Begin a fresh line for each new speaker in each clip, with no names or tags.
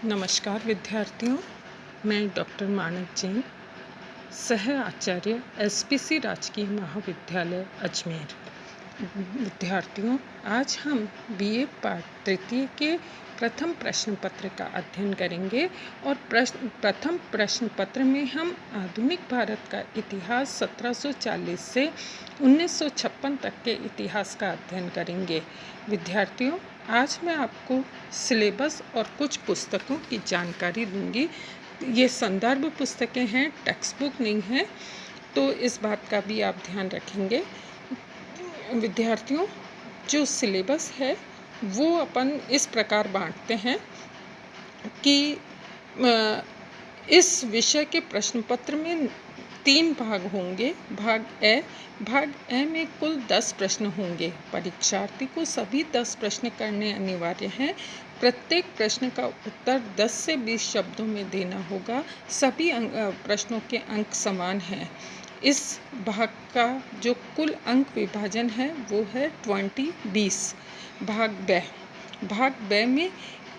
नमस्कार विद्यार्थियों, मैं डॉक्टर मानक जैन, सह आचार्य एसपीसी राजकीय महाविद्यालय अजमेर। विद्यार्थियों, आज हम बीए पाठ तृतीय के प्रथम प्रश्न पत्र का अध्ययन करेंगे और प्रथम प्रश्न पत्र में हम आधुनिक भारत का इतिहास 1740 से 1956 तक के इतिहास का अध्ययन करेंगे। विद्यार्थियों, आज मैं आपको सिलेबस और कुछ पुस्तकों की जानकारी दूंगी। ये संदर्भ पुस्तकें हैं, टेक्स्ट बुक नहीं है, तो इस बात का भी आप ध्यान रखेंगे। विद्यार्थियों, जो सिलेबस है वो अपन इस प्रकार बांटते हैं कि इस विषय के प्रश्न पत्र में 3 भाग होंगे। भाग ए में कुल 10 प्रश्न होंगे। परीक्षार्थी को सभी 10 प्रश्न करने अनिवार्य हैं। प्रत्येक प्रश्न का उत्तर 10 से 20 शब्दों में देना होगा। सभी प्रश्नों के अंक समान हैं। इस भाग का जो कुल अंक विभाजन है वो है 20-20। भाग ब में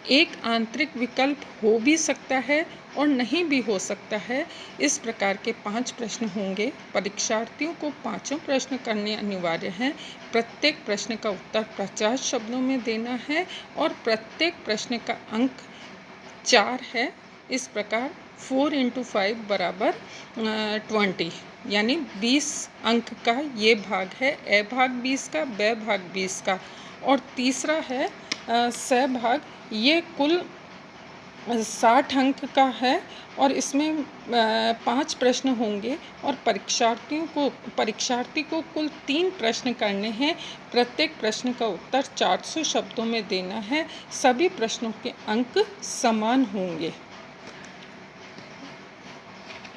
एक आंतरिक विकल्प हो भी सकता है और नहीं भी हो सकता है। इस प्रकार के 5 प्रश्न होंगे। परीक्षार्थियों को 5 प्रश्न करने अनिवार्य हैं। प्रत्येक प्रश्न का उत्तर 50 शब्दों में देना है और प्रत्येक प्रश्न का अंक 4 है। इस प्रकार 4 × 5 = 20, यानी 20 अंक का ये भाग है। ए भाग 20 का, ब भाग 20 का, और तीसरा है स भाग। ये कुल 60 अंक का है और इसमें 5 प्रश्न होंगे और परीक्षार्थी को कुल 3 प्रश्न करने हैं। प्रत्येक प्रश्न का उत्तर 400 शब्दों में देना है। सभी प्रश्नों के अंक समान होंगे।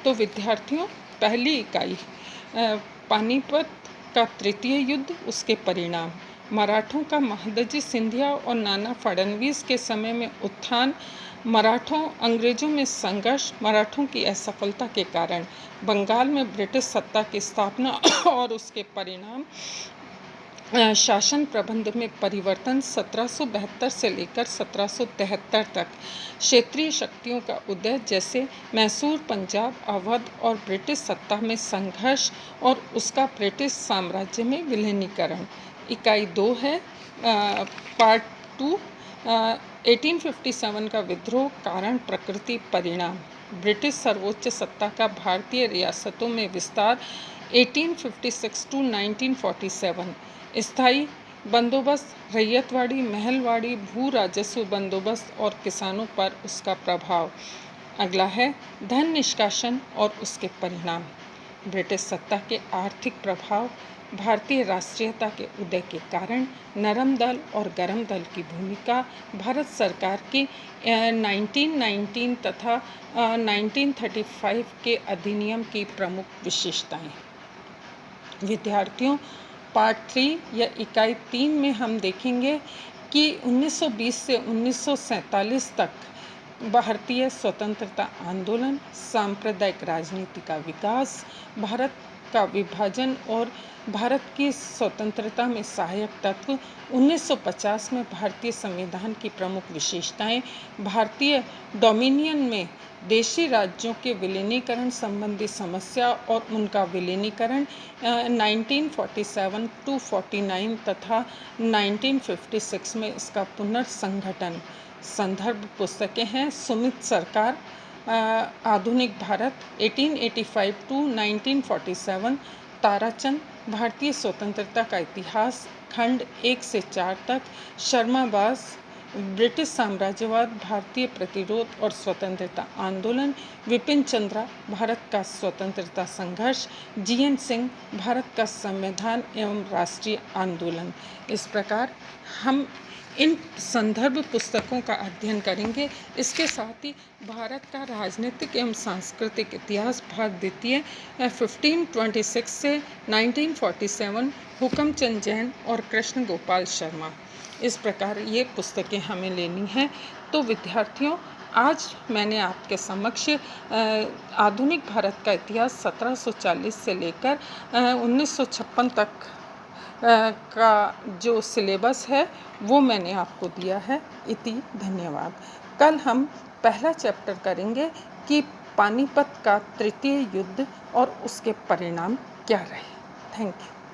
तो विद्यार्थियों, पहली इकाई पानीपत का तृतीय युद्ध, उसके परिणाम। मराठों का महादजी सिंधिया और नाना फडणवीस के समय में उत्थान, मराठों अंग्रेजों में संघर्ष, मराठों की असफलता के कारण बंगाल में ब्रिटिश सत्ता की स्थापना और उसके परिणाम, शासन प्रबंध में परिवर्तन 1772 से लेकर 1773 तक, क्षेत्रीय शक्तियों का उदय जैसे मैसूर, पंजाब, अवध और ब्रिटिश सत्ता में संघर्ष और उसका ब्रिटिश साम्राज्य में विलीनीकरण। इकाई 2 है पार्ट 2, 1857 का विद्रोह, कारण, प्रकृति, परिणाम। ब्रिटिश सर्वोच्च सत्ता का भारतीय रियासतों में विस्तार 1856 to 1947। स्थायी बंदोबस्त, रैयतवाड़ी, महलवाड़ी, भू राजस्व बंदोबस्त और किसानों पर उसका प्रभाव। अगला है धन निष्कासन और उसके परिणाम। ब्रिटिश सत्ता के आर्थिक प्रभाव, भारतीय राष्ट्रीयता के उदय के कारण, नरम दल और गरम दल की भूमिका, भारत सरकार की 1919 तथा 1935 के अधिनियम की प्रमुख विशेषताएं। विद्यार्थियों, पार्ट 3 या इकाई 3 में हम देखेंगे कि 1920 से 1947 तक भारतीय स्वतंत्रता आंदोलन, सांप्रदायिक राजनीति का विकास, भारत का विभाजन और भारत की स्वतंत्रता में सहायक तत्व, 1950 में भारतीय संविधान की प्रमुख विशेषताएं, भारतीय डोमिनियन में देशी राज्यों के विलीनीकरण संबंधी समस्या और उनका विलीनीकरण 1947 to 49 तथा 1956 में इसका पुनर्संगठन। संदर्भ पुस्तकें हैं सुमित सरकार, आधुनिक भारत 1885 to 1947, ताराचंद, भारतीय स्वतंत्रता का इतिहास, खंड 1 से 4 तक, शर्मा बास, ब्रिटिश साम्राज्यवाद, भारतीय प्रतिरोध और स्वतंत्रता आंदोलन, विपिन चंद्रा, भारत का स्वतंत्रता संघर्ष, GN सिंह, भारत का संविधान एवं राष्ट्रीय आंदोलन। इस प्रकार हम इन संदर्भ पुस्तकों का अध्ययन करेंगे। इसके साथ ही भारत का राजनीतिक एवं सांस्कृतिक इतिहास भाग द्वितीय 1526 से 1947, हुकमचंद जैन और कृष्ण गोपाल शर्मा। इस प्रकार ये पुस्तकें हमें लेनी हैं। तो विद्यार्थियों, आज मैंने आपके समक्ष आधुनिक भारत का इतिहास 1740 से लेकर 1956 तक का जो सिलेबस है वो मैंने आपको दिया है। इति धन्यवाद। कल हम पहला चैप्टर करेंगे कि पानीपत का तृतीय युद्ध और उसके परिणाम क्या रहे। Thank you.